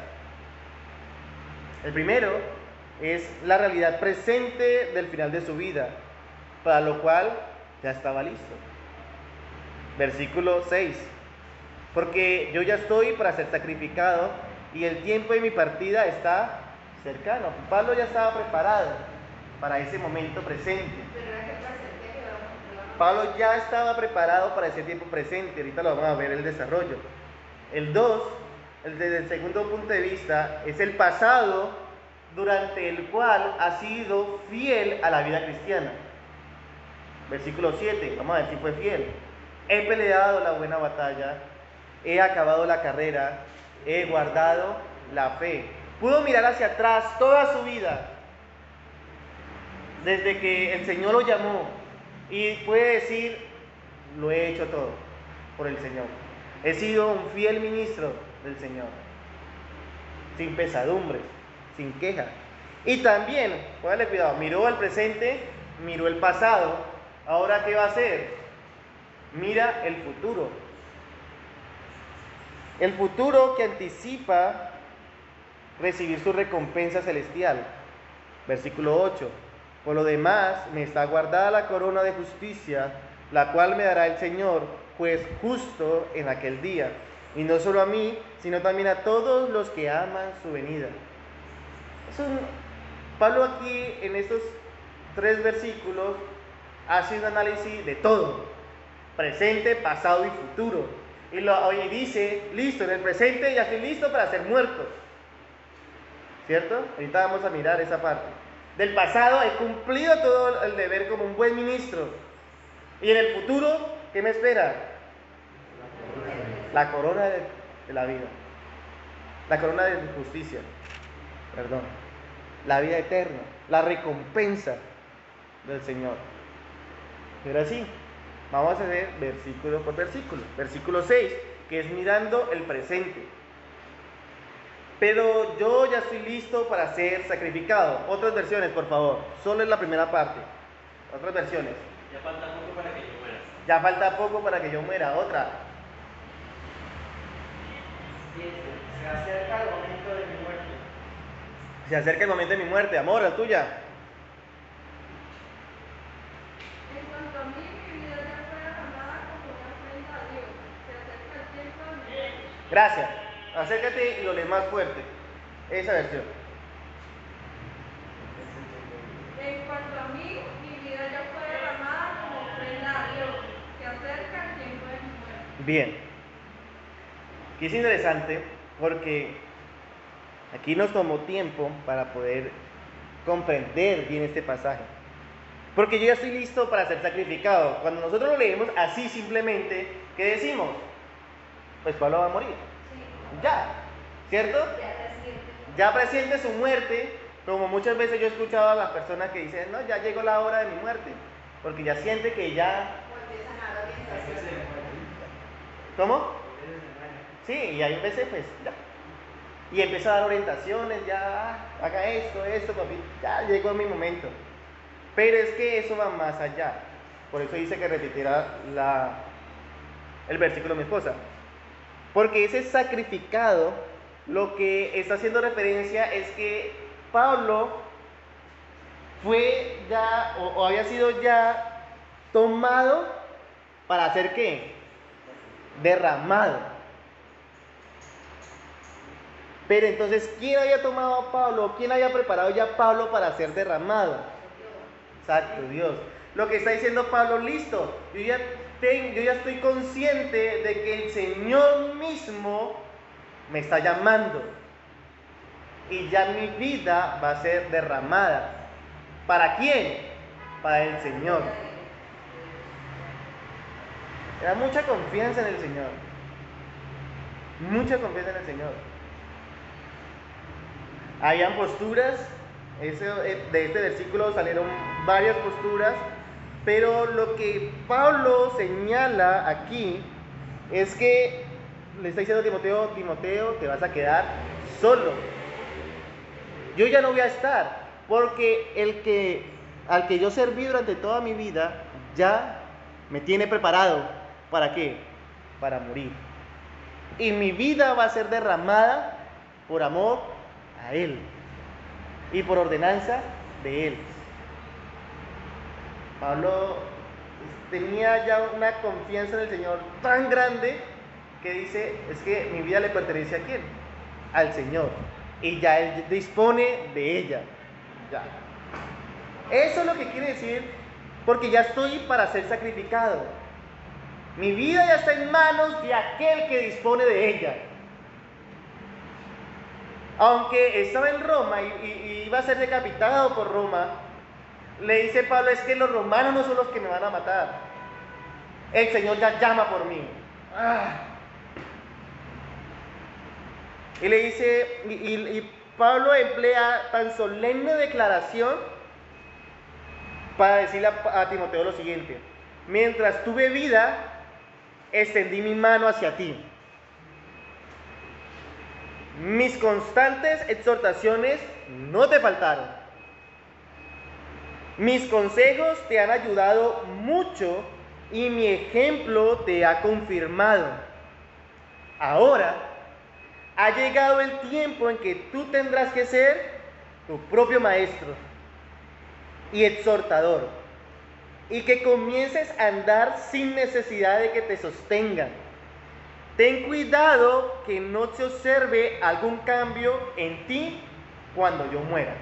El primero es la realidad presente del final de su vida, para lo cual ya estaba listo. Versículo 6. Porque yo ya estoy para ser sacrificado y el tiempo de mi partida está cercano. Pablo ya estaba preparado para ese momento presente. Pero era que presente que vamos a Pablo ya estaba preparado para ese tiempo presente. Ahorita lo vamos a ver el desarrollo. El 2, desde el segundo punto de vista, es el pasado durante el cual ha sido fiel a la vida cristiana. Versículo 7, vamos a ver si fue fiel. He peleado la buena batalla, he acabado la carrera, he guardado la fe. Pudo mirar hacia atrás toda su vida, desde que el Señor lo llamó, y puede decir, lo he hecho todo por el Señor. He sido un fiel ministro del Señor, sin pesadumbres, sin queja. Y también, póngale cuidado, miró al presente, miró el pasado. Ahora, ¿qué va a hacer? Mira el futuro. El futuro que anticipa recibir su recompensa celestial. Versículo 8. Por lo demás, me está guardada la corona de justicia, la cual me dará el Señor, juez justo en aquel día. Y no solo a mí, sino también a todos los que aman su venida. Pablo aquí, en estos 3 versículos, hace un análisis de todo. Presente, pasado y futuro. Y dice, listo, en el presente ya estoy listo para ser muerto. ¿Cierto? Ahorita vamos a mirar esa parte. Del pasado he cumplido todo el deber como un buen ministro. Y en el futuro, ¿qué me espera? La corona de la vida. La corona de justicia. Perdón. La vida eterna. La recompensa del Señor. Pero así. Vamos a hacer versículo por versículo. Versículo 6, que es mirando el presente. Pero yo ya estoy listo para ser sacrificado. Otras versiones, por favor. Solo en la primera parte. Otras versiones. Ya falta poco para que yo muera. Ya falta poco para que yo muera. Otra. Se acerca el momento de mi muerte. Se acerca el momento de mi muerte. Amor, la tuya. En cuanto a mí, mi vida ya fue derramada como una ofrenda a Dios. Se acerca el tiempo de mi muerte. Gracias. Acércate y lo lees más fuerte. Esa versión. En cuanto a mí, mi vida ya fue derramada como ofrenda a Dios. Se acerca el tiempo de mi muerte. Bien. Aquí es interesante porque aquí nos tomó tiempo para poder comprender bien este pasaje. Porque yo ya estoy listo para ser sacrificado. Cuando nosotros lo leemos así simplemente, ¿qué decimos? Pues Pablo va a morir. Ya, ¿cierto? Ya presiente su muerte, como muchas veces yo he escuchado a las personas que dicen, no, ya llegó la hora de mi muerte, porque ya siente que ya... ¿Cómo? Sí, y hay veces pues ya. Y empieza a dar orientaciones, ya, haga esto, papi, ya llegó mi momento. Pero es que eso va más allá. Por eso dice que repitiera el versículo de mi esposa. Porque ese sacrificado, lo que está haciendo referencia es que Pablo fue ya, o había sido ya tomado para hacer ¿qué? Derramado. Pero entonces, ¿quién había tomado a Pablo? ¿Quién había preparado ya a Pablo para ser derramado? Exacto, Dios. Lo que está diciendo Pablo, listo, yo ya estoy consciente de que el Señor mismo me está llamando y ya mi vida va a ser derramada. ¿Para quién? Para el Señor. Era mucha confianza en el Señor. Mucha confianza en el Señor. Habían posturas, de este versículo salieron varias posturas, pero lo que Pablo señala aquí es que le está diciendo a Timoteo, Timoteo, te vas a quedar solo. Yo ya no voy a estar, porque al que yo serví durante toda mi vida ya me tiene preparado. ¿Para qué? Para morir. Y mi vida va a ser derramada por amor a Él y por ordenanza de Él. Pablo tenía ya una confianza en el Señor tan grande que dice, es que mi vida le pertenece a quién, al Señor, y ya Él dispone de ella. Ya. Eso es lo que quiere decir, porque ya estoy para ser sacrificado. Mi vida ya está en manos de aquel que dispone de ella. Aunque estaba en Roma y iba a ser decapitado por Roma, le dice Pablo, es que los romanos no son los que me van a matar. El Señor ya llama por mí. Y le dice, y Pablo emplea tan solemne declaración para decirle a Timoteo lo siguiente: mientras tuve vida, extendí mi mano hacia ti. Mis constantes exhortaciones no te faltaron. Mis consejos te han ayudado mucho y mi ejemplo te ha confirmado. Ahora ha llegado el tiempo en que tú tendrás que ser tu propio maestro y exhortador, y que comiences a andar sin necesidad de que te sostengan. Ten cuidado que no se observe algún cambio en ti cuando yo muera.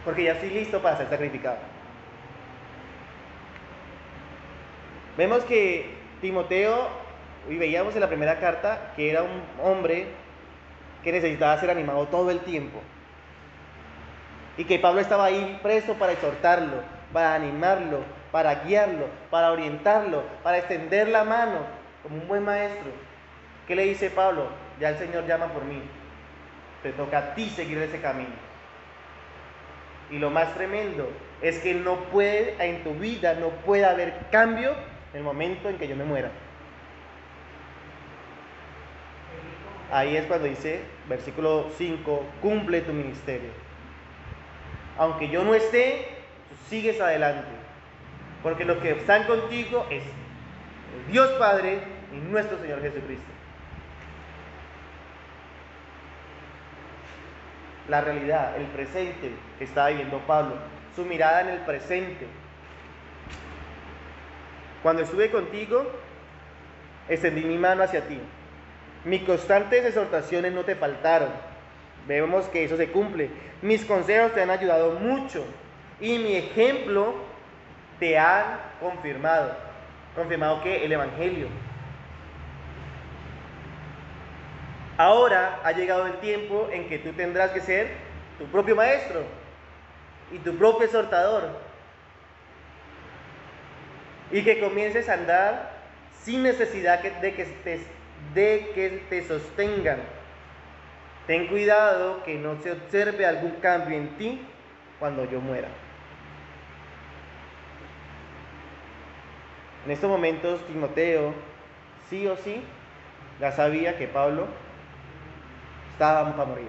Porque ya estoy listo para ser sacrificado. Vemos que Timoteo, y veíamos en la primera carta, que era un hombre que necesitaba ser animado todo el tiempo. Y que Pablo estaba ahí presto para exhortarlo, para animarlo, para guiarlo, para orientarlo, para extender la mano, como un buen maestro. ¿Qué le dice Pablo? Ya el Señor llama por mí. Te toca a ti seguir ese camino. Y lo más tremendo es que en tu vida no puede haber cambio en el momento en que yo me muera. Ahí es cuando dice, versículo 5, cumple tu ministerio. Aunque yo no esté, tú sigues adelante. Porque los que están contigo es el Dios Padre y nuestro Señor Jesucristo. La realidad, el presente que estaba viviendo Pablo, su mirada en el presente. Cuando estuve contigo, extendí mi mano hacia ti. Mis constantes exhortaciones no te faltaron. Vemos que eso se cumple. Mis consejos te han ayudado mucho y mi ejemplo te han confirmado. ¿Confirmado qué? El Evangelio. Ahora ha llegado el tiempo en que tú tendrás que ser tu propio maestro y tu propio exhortador. Y que comiences a andar sin necesidad de que te sostengan. Ten cuidado que no se observe algún cambio en ti cuando yo muera. En estos momentos Timoteo, sí o sí, ya sabía que Pablo estaba para morir.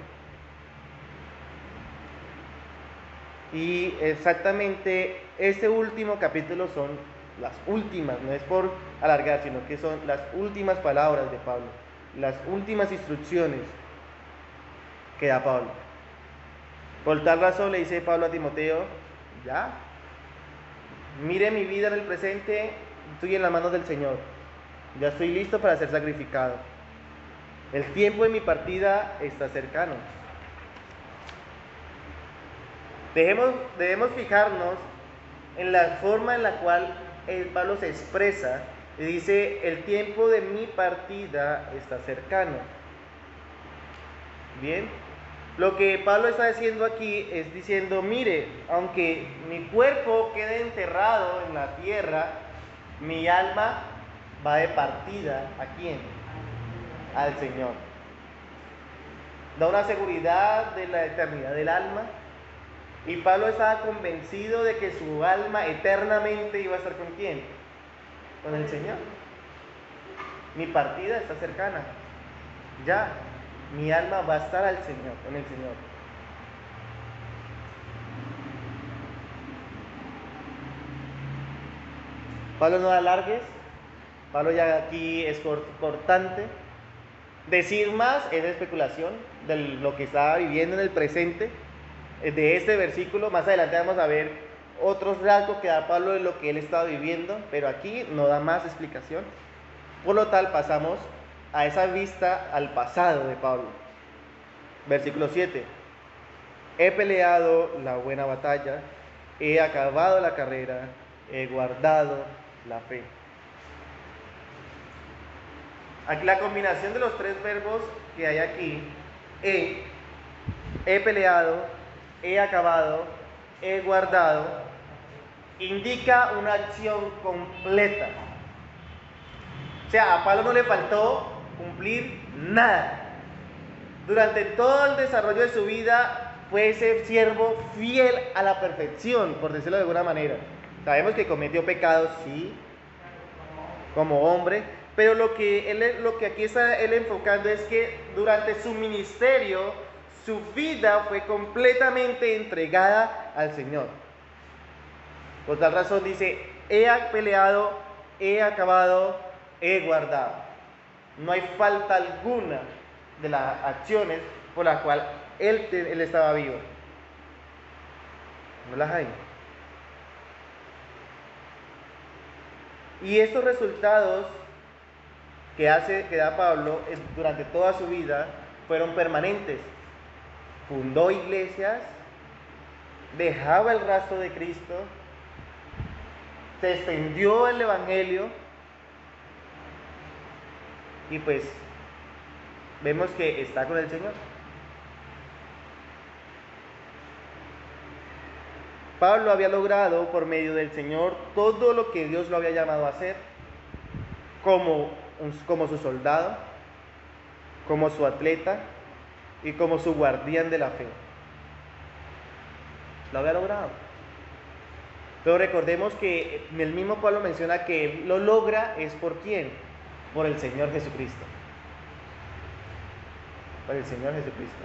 Y exactamente este último capítulo son las últimas, no es por alargar, sino que son las últimas palabras de Pablo, las últimas instrucciones que da Pablo. Por tal razón le dice Pablo a Timoteo, ya, mire mi vida en el presente, estoy en las manos del Señor, ya estoy listo para ser sacrificado. El tiempo de mi partida está cercano. Debemos fijarnos en la forma en la cual Pablo se expresa y dice, el tiempo de mi partida está cercano. Bien, lo que Pablo está diciendo aquí es diciendo, mire, aunque mi cuerpo quede enterrado en la tierra, mi alma va de partida. ¿A quién? Al Señor. Da una seguridad de la eternidad del alma Y Pablo estaba convencido de que su alma eternamente iba a estar ¿con quién? Con el Señor. Mi partida está cercana. Ya, mi alma va a estar al Señor, con el Señor. Pablo no da alargues. Pablo ya aquí es cortante. Decir más es especulación de lo que estaba viviendo en el presente. De este versículo, más adelante vamos a ver otros rasgos que da Pablo de lo que él estaba viviendo, pero aquí no da más explicación. Por lo tal, pasamos a esa vista al pasado de Pablo. Versículo 7. He peleado la buena batalla, he acabado la carrera, he guardado la fe. Aquí la combinación de los tres verbos que hay aquí, he peleado, he acabado, he guardado, indica una acción completa. O sea, a Pablo no le faltó cumplir nada. Durante todo el desarrollo de su vida fue ese siervo fiel a la perfección, por decirlo de alguna manera. Sabemos que cometió pecados, sí, como hombre, pero lo que aquí está él enfocando es que durante su ministerio, su vida fue completamente entregada al Señor. Por tal razón dice, he peleado, he acabado, he guardado. No hay falta alguna de las acciones por las cuales él estaba vivo. No las hay. Y estos resultados que da Pablo durante toda su vida fueron permanentes. Fundó iglesias, dejaba el rastro de Cristo, se extendió el evangelio y pues vemos que está con el Señor. Pablo había logrado por medio del Señor todo lo que Dios lo había llamado a hacer, como su soldado, como su atleta y como su guardián de la fe. Lo había logrado. Pero recordemos que el mismo Pablo menciona que él lo logra es por quién, por el Señor Jesucristo. Por el Señor Jesucristo.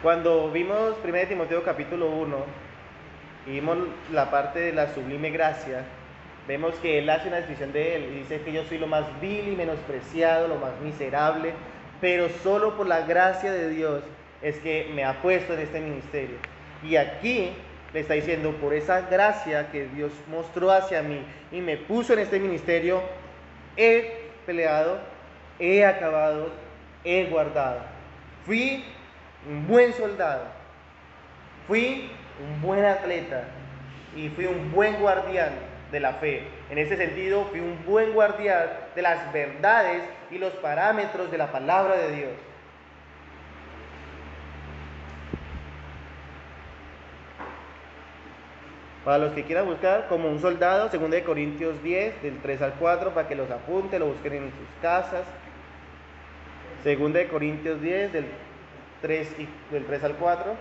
Cuando vimos 1 Timoteo capítulo 1 y vimos la parte de la sublime gracia, vemos que él hace una descripción de él y dice que yo soy lo más vil y menospreciado, lo más miserable, pero solo por la gracia de Dios es que me ha puesto en este ministerio. Y aquí le está diciendo, por esa gracia que Dios mostró hacia mí y me puso en este ministerio, he peleado, he acabado, he guardado. Fui un buen soldado, fui un buen atleta y fui un buen guardián de la fe. En ese sentido, fui un buen guardián de las verdades y los parámetros de la palabra de Dios. Para los que quieran buscar, como un soldado, 2 Corintios 10, del 3 al 4, para que los apunten, lo busquen en sus casas. 2 Corintios 10, del 3 al 4.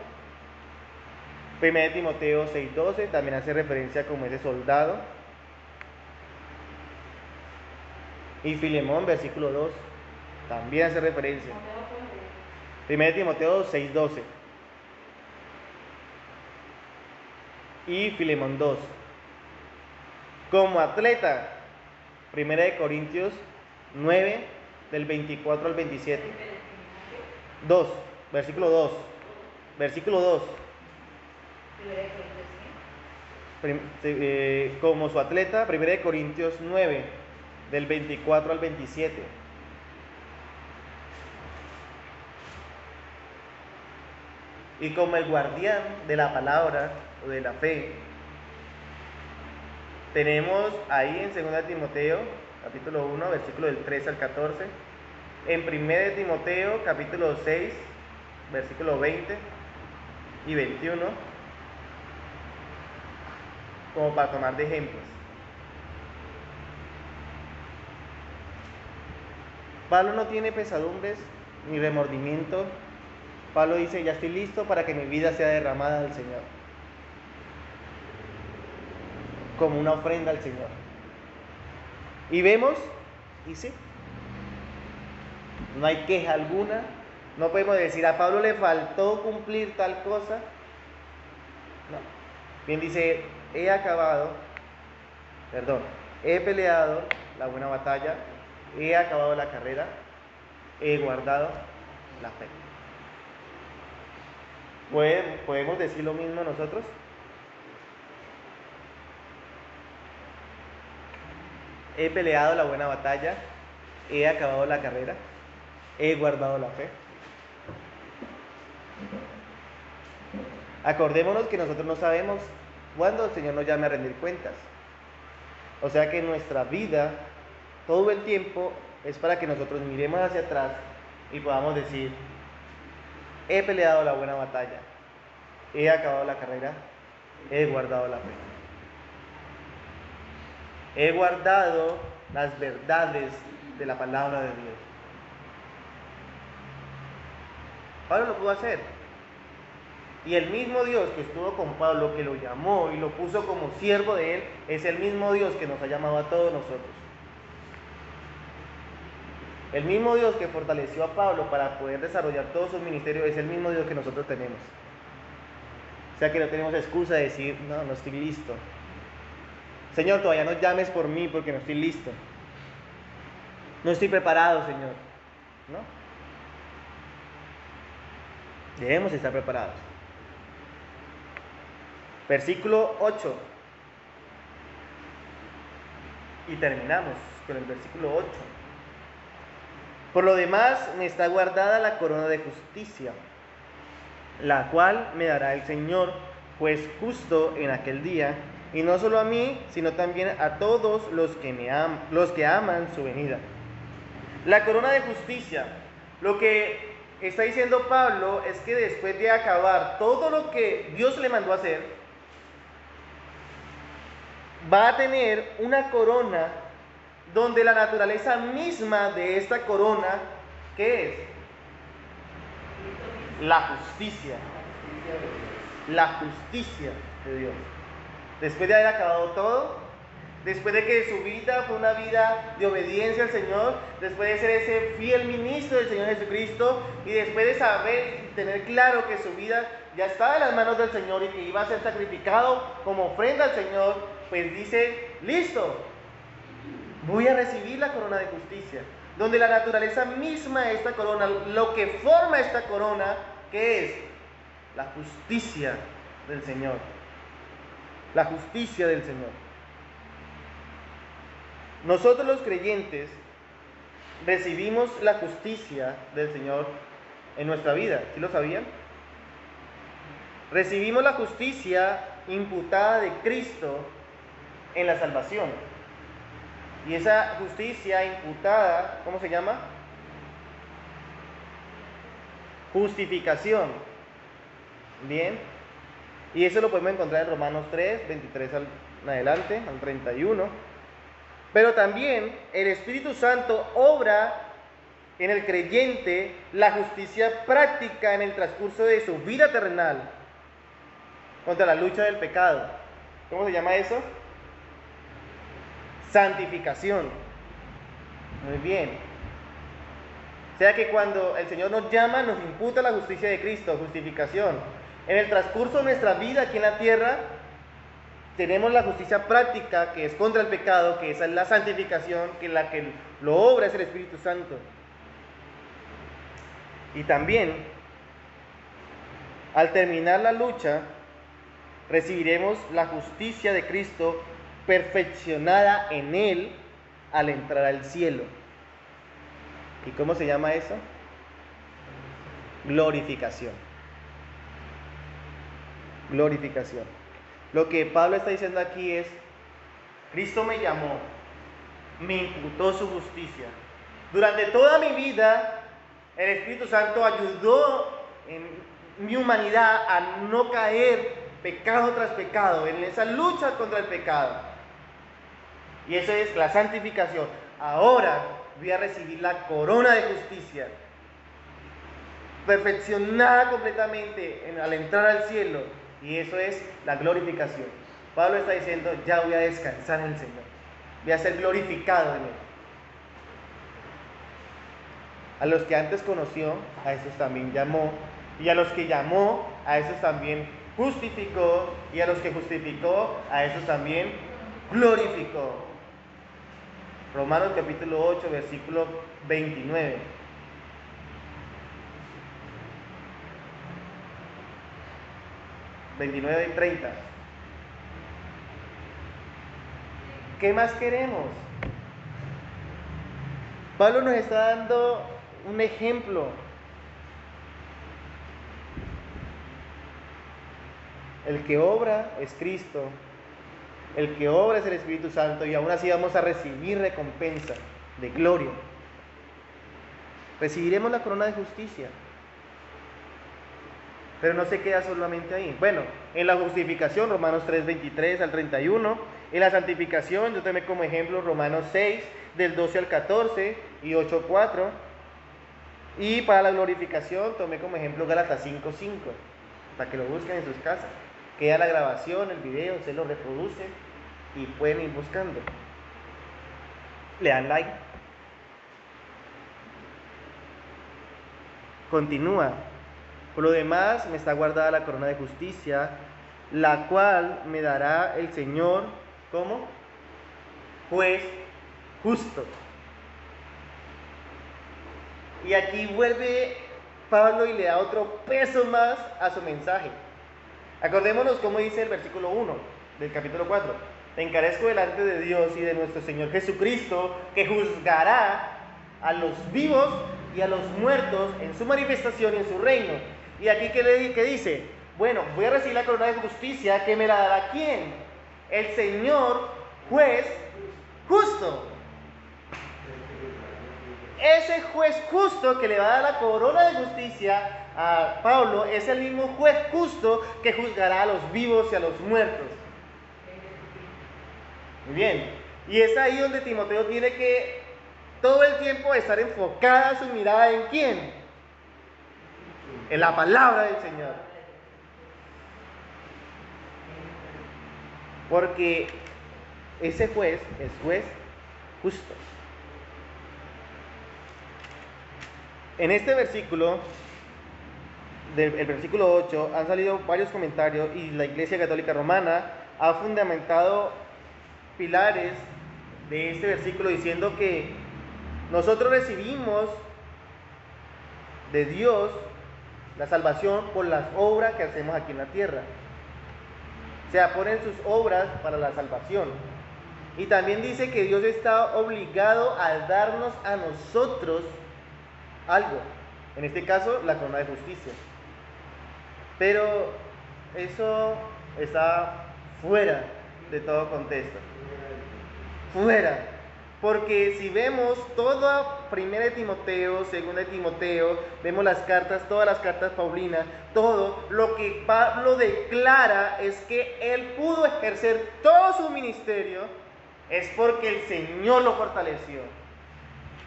1 Timoteo 6, 12, también hace referencia como ese soldado. Y Filemón, versículo 2, también hace referencia. 1 Timoteo 6, 12. Y Filemón 2. Como atleta, 1 Corintios 9, del 24 al 27. 2, versículo 2. Versículo 2. Como su atleta, 1 Corintios 9, del 24 al 27. Y como el guardián de la palabra o de la fe, tenemos ahí en 2 Timoteo, capítulo 1, versículo del 13 al 14. En 1 Timoteo, capítulo 6, versículo 20 y 21, como para tomar de ejemplos. Pablo no tiene pesadumbres ni remordimiento. Pablo dice, ya estoy listo para que mi vida sea derramada al Señor, como una ofrenda al Señor. Y vemos, y sí, no hay queja alguna. No podemos decir, a Pablo le faltó cumplir tal cosa. No. Bien dice, he peleado la buena batalla, he acabado la carrera, he guardado la fe. ¿Podemos decir lo mismo nosotros? He peleado la buena batalla, he acabado la carrera, he guardado la fe. Acordémonos que nosotros no sabemos cuándo el Señor nos llame a rendir cuentas. O sea que nuestra vida, todo el tiempo, es para que nosotros miremos hacia atrás y podamos decir, he peleado la buena batalla, he acabado la carrera, he guardado la fe. He guardado las verdades de la palabra de Dios. Pablo lo pudo hacer. Y el mismo Dios que estuvo con Pablo, que lo llamó y lo puso como siervo de él, es el mismo Dios que nos ha llamado a todos nosotros. El mismo Dios que fortaleció a Pablo para poder desarrollar todo su ministerio es el mismo Dios que nosotros tenemos. O sea que no tenemos excusa de decir, no estoy listo. Señor, todavía no llames por mí porque no estoy listo. No estoy preparado, Señor. ¿No? Debemos estar preparados. Versículo 8. Y terminamos con el versículo 8. Por lo demás, me está guardada la corona de justicia, la cual me dará el Señor, juez justo en aquel día, y no solo a mí, sino también a todos los que aman su venida. La corona de justicia, lo que está diciendo Pablo es que después de acabar todo lo que Dios le mandó a hacer, va a tener una corona donde la naturaleza misma de esta corona, ¿qué es? La justicia. La justicia de Dios. Después de haber acabado todo, después de que su vida fue una vida de obediencia al Señor, después de ser ese fiel ministro del Señor Jesucristo, y después de saber y tener claro que su vida ya estaba en las manos del Señor y que iba a ser sacrificado como ofrenda al Señor, pues dice, listo, voy a recibir la corona de justicia, donde la naturaleza misma de esta corona, lo que forma esta corona, ¿qué es? La justicia del Señor. La justicia del Señor. Nosotros los creyentes recibimos la justicia del Señor en nuestra vida. ¿Sí lo sabían? Recibimos la justicia imputada de Cristo en la salvación. Y esa justicia imputada, ¿cómo se llama? Justificación. Bien. Y eso lo podemos encontrar en Romanos 3, 23 en adelante, al 31. Pero también el Espíritu Santo obra en el creyente la justicia práctica en el transcurso de su vida terrenal contra la lucha del pecado. ¿Cómo se llama eso? Santificación. Muy bien. O sea que cuando el Señor nos llama, nos imputa la justicia de Cristo, justificación. En el transcurso de nuestra vida aquí en la tierra, tenemos la justicia práctica, que es contra el pecado, que esa es la santificación, que la que lo obra es el Espíritu Santo. Y también, al terminar la lucha, recibiremos la justicia de Cristo perfeccionada en Él al entrar al cielo. ¿Y cómo se llama eso? Glorificación. Glorificación. Lo que Pablo está diciendo aquí es, Cristo me llamó, me imputó su justicia. Durante toda mi vida, el Espíritu Santo ayudó en mi humanidad a no caer pecado tras pecado, en esa lucha contra el pecado. Y eso es la santificación. Ahora voy a recibir la corona de justicia, perfeccionada completamente al entrar al cielo, y eso es la glorificación. Pablo está diciendo, ya voy a descansar en el Señor, voy a ser glorificado en Él. A los que antes conoció, a esos también llamó, y a los que llamó, a esos también justificó, y a los que justificó, a esos también glorificó. Romanos capítulo 8, versículo 29. ...29 y 30. ¿Qué más queremos? Pablo nos está dando un ejemplo. El que obra es Cristo, el que obra es el Espíritu Santo, y aún así vamos a recibir recompensa de gloria. Recibiremos la corona de justicia. Pero no se queda solamente ahí. Bueno, en la justificación, Romanos 3, 23 al 31. En la santificación, yo tomé como ejemplo Romanos 6, del 12 al 14 y 8, 4. Y para la glorificación, tomé como ejemplo Gálatas 5, 5. Para que lo busquen en sus casas. Queda la grabación, el video, se lo reproduce y pueden ir buscando. Le dan like. Continúa. Por lo demás, me está guardada la corona de justicia, la cual me dará el Señor, ¿cómo? Juez justo. Y aquí vuelve Pablo y le da otro peso más a su mensaje. Acordémonos cómo dice el versículo 1 del capítulo 4. Te encarezco delante de Dios y de nuestro Señor Jesucristo, que juzgará a los vivos y a los muertos en su manifestación y en su reino. Y aquí, ¿qué dice? Bueno, voy a recibir la corona de justicia, que me la dará ¿quién? El Señor juez justo. Ese juez justo que le va a dar la corona de justicia a Pablo es el mismo juez justo que juzgará a los vivos y a los muertos. Muy bien. Y es ahí donde Timoteo tiene que todo el tiempo estar enfocada su mirada en ¿quién? En la palabra del Señor. Porque ese juez es juez justo. En este versículo, el versículo 8, han salido varios comentarios y la Iglesia Católica Romana ha fundamentado pilares de este versículo diciendo que nosotros recibimos de Dios la salvación por las obras que hacemos aquí en la tierra. O sea, ponen sus obras para la salvación. Y también dice que Dios está obligado a darnos a nosotros algo. En este caso, la corona de justicia. Pero eso está fuera de todo contexto. Fuera. Porque si vemos toda 1 de Timoteo, 2 de Timoteo, vemos las cartas, todas las cartas paulinas, todo lo que Pablo declara es que él pudo ejercer todo su ministerio es porque el Señor lo fortaleció.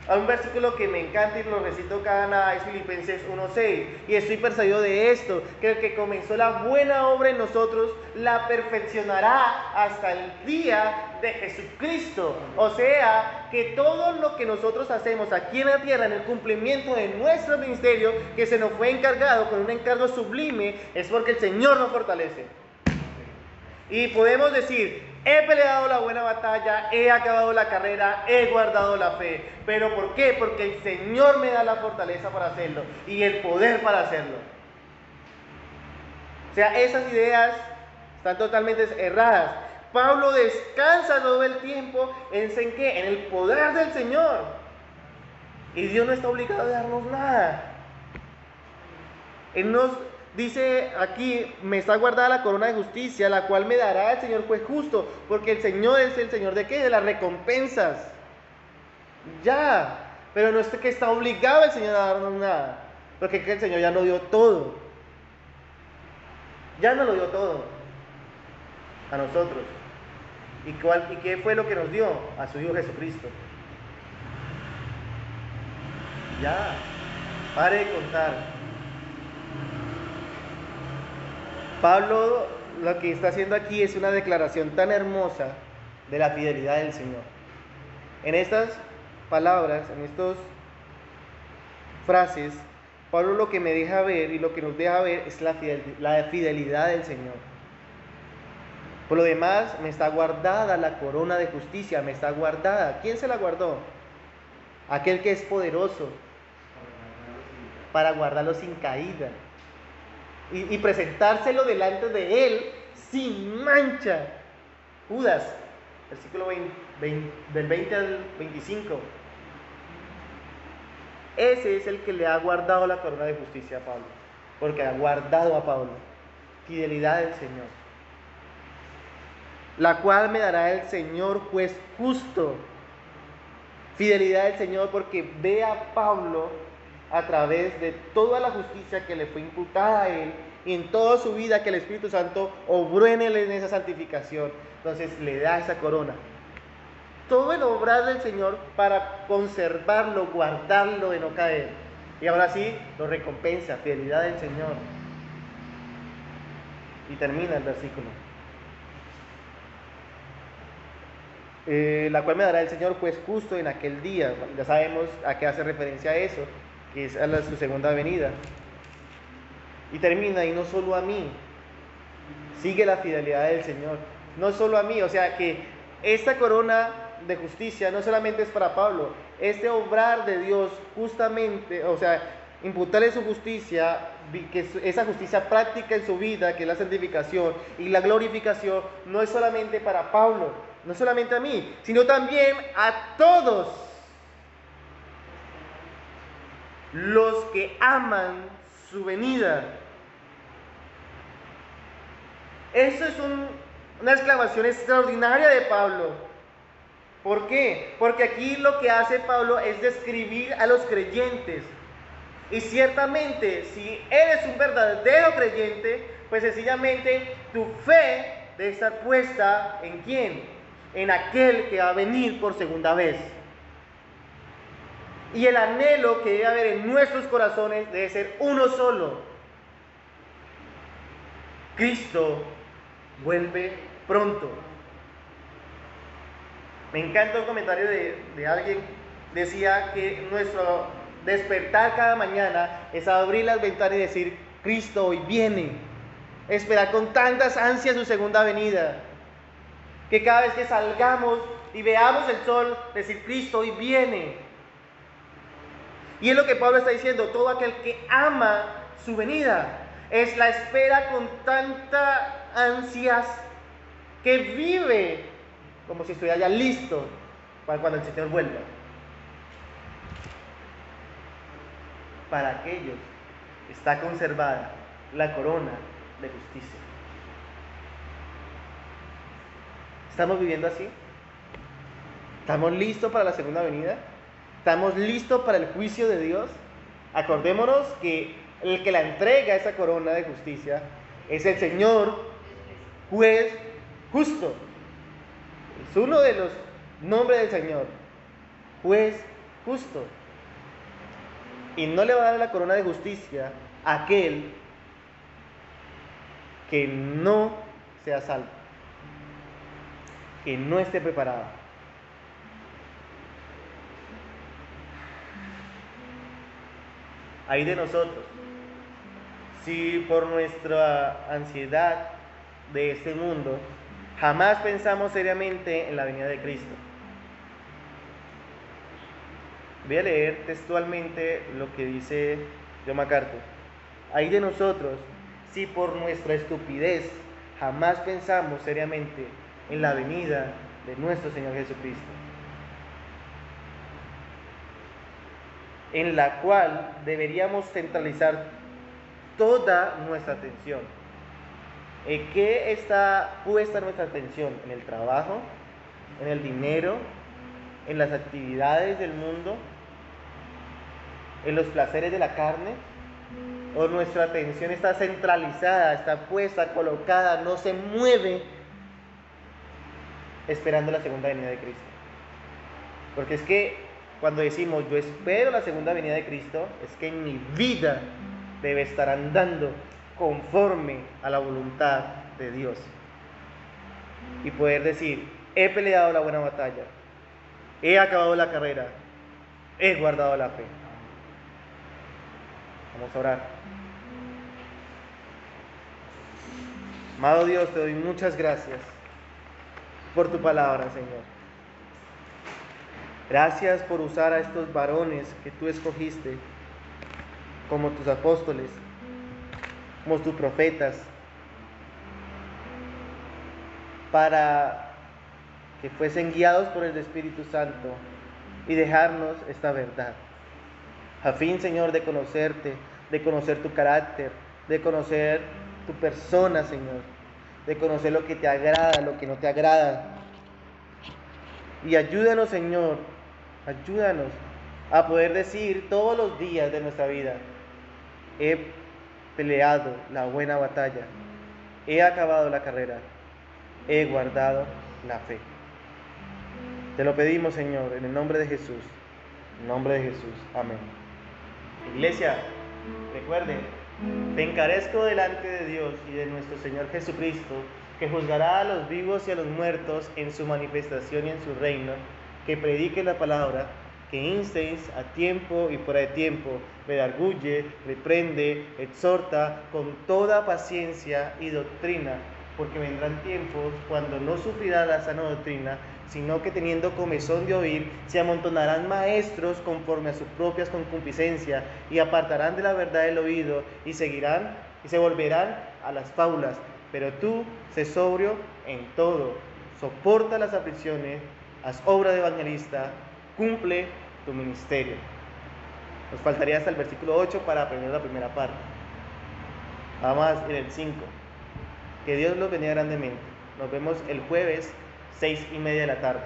Hay un versículo que me encanta y lo recito cada nada, es Filipenses 1:6. Y estoy persuadido de esto, que el que comenzó la buena obra en nosotros, la perfeccionará hasta el día de Jesucristo. O sea, que todo lo que nosotros hacemos aquí en la tierra, en el cumplimiento de nuestro ministerio, que se nos fue encargado con un encargo sublime, es porque el Señor nos fortalece. Y podemos decir, he peleado la buena batalla, he acabado la carrera, he guardado la fe. ¿Pero por qué? Porque el Señor me da la fortaleza para hacerlo y el poder para hacerlo. O sea, esas ideas están totalmente erradas. Pablo descansa todo el tiempo ¿en qué? En el poder del Señor. Y Dios no está obligado a darnos nada. Él nos dice aquí, me está guardada la corona de justicia, la cual me dará el Señor juez justo, porque el Señor es el Señor de ¿qué? De las recompensas. Ya, pero no es que está obligado el Señor a darnos nada, porque el Señor ya lo dio todo. Ya nos lo dio todo a nosotros. ¿Y qué fue lo que nos dio? A su Hijo Jesucristo. Ya, pare de contar. Pablo lo que está haciendo aquí es una declaración tan hermosa de la fidelidad del Señor. En estas palabras, en estas frases, Pablo lo que me deja ver y lo que nos deja ver es la fidelidad del Señor. Por lo demás, me está guardada la corona de justicia, me está guardada. ¿Quién se la guardó? Aquel que es poderoso para guardarlo sin caída y presentárselo delante de él sin mancha. Judas, versículo 20, del 20 al 25. Ese es el que le ha guardado la corona de justicia a Pablo, porque ha guardado a Pablo. Fidelidad del Señor, la cual me dará el Señor juez justo. Fidelidad del Señor porque ve a Pablo a través de toda la justicia que le fue imputada a él y en toda su vida que el Espíritu Santo obró en él en esa santificación. Entonces le da esa corona. Todo el obrar del Señor para conservarlo, guardarlo de no caer. Y ahora sí, lo recompensa, fidelidad del Señor. Y termina el versículo. La cual me dará el Señor juez justo en aquel día. Ya sabemos a qué hace referencia a eso, que es a su segunda venida. Y termina, y no solo a mí. Sigue la fidelidad del Señor. No solo a mí, o sea que esta corona de justicia no solamente es para Pablo. Este obrar de Dios justamente, o sea, imputarle su justicia, que esa justicia práctica en su vida, que es la santificación y la glorificación, no es solamente para Pablo, no solamente a mí, sino también a todos los que aman su venida. Eso es una exclamación extraordinaria de Pablo. ¿Por qué? Porque aquí lo que hace Pablo es describir a los creyentes. Y ciertamente, si eres un verdadero creyente, pues sencillamente tu fe debe estar puesta ¿en quién? En aquel que va a venir por segunda vez. Y el anhelo que debe haber en nuestros corazones debe ser uno solo. Cristo vuelve pronto. Me encanta un comentario de alguien, decía que nuestro despertar cada mañana es abrir las ventanas y decir, Cristo hoy viene. Esperar con tantas ansias su segunda venida, que cada vez que salgamos y veamos el sol, decir, Cristo hoy viene. Y es lo que Pablo está diciendo, todo aquel que ama su venida, es la espera con tanta ansias que vive como si estuviera ya listo para cuando el Señor vuelva. Para aquellos está conservada la corona de justicia. ¿Estamos viviendo así? ¿Estamos listos para la segunda venida? ¿Estamos listos para el juicio de Dios? Acordémonos que el que la entrega esa corona de justicia es el Señor, juez justo. Es uno de los nombres del Señor, juez justo. Y no le va a dar la corona de justicia a aquel que no sea salvo, que no esté preparado. Hay de nosotros, si por nuestra ansiedad de este mundo jamás pensamos seriamente en la venida de Cristo. Voy a leer textualmente lo que dice John MacArthur. Hay de nosotros, si por nuestra estupidez jamás pensamos seriamente en la venida de nuestro Señor Jesucristo, en la cual deberíamos centralizar toda nuestra atención. ¿En qué está puesta nuestra atención? ¿En el trabajo? ¿En el dinero? ¿En las actividades del mundo? ¿En los placeres de la carne? ¿O nuestra atención está centralizada, está puesta, colocada, no se mueve esperando la segunda venida de Cristo? Porque es que cuando decimos yo espero la segunda venida de Cristo, es que mi vida debe estar andando conforme a la voluntad de Dios. Y poder decir, he peleado la buena batalla, he acabado la carrera, he guardado la fe. Vamos a orar. Amado Dios, te doy muchas gracias por tu palabra, Señor. Gracias por usar a estos varones que tú escogiste como tus apóstoles, como tus profetas, para que fuesen guiados por el Espíritu Santo y dejarnos esta verdad. A fin, Señor, de conocerte, de conocer tu carácter, de conocer tu persona, Señor, de conocer lo que te agrada, lo que no te agrada. Y ayúdanos, Señor, ayúdanos a poder decir todos los días de nuestra vida, he peleado la buena batalla, he acabado la carrera, he guardado la fe. Te lo pedimos, Señor, en el nombre de Jesús. En el nombre de Jesús. Amén. Iglesia, recuerden, te encarezco delante de Dios y de nuestro Señor Jesucristo, que juzgará a los vivos y a los muertos en su manifestación y en su reino, que predique la palabra, que instéis a tiempo y fuera de tiempo, redarguye, reprende, exhorta con toda paciencia y doctrina, porque vendrán tiempos cuando no sufrirá la sana doctrina, sino que teniendo comezón de oír, se amontonarán maestros conforme a sus propias concupiscencias, y apartarán de la verdad el oído, y seguirán y se volverán a las fábulas. Pero tú, sé sobrio en todo, soporta las aflicciones, haz obra de evangelista, cumple tu ministerio. Nos faltaría hasta el versículo 8 para aprender la primera parte. Vamos en el 5. Que Dios los bendiga grandemente. Nos vemos el jueves 6:30 de la tarde.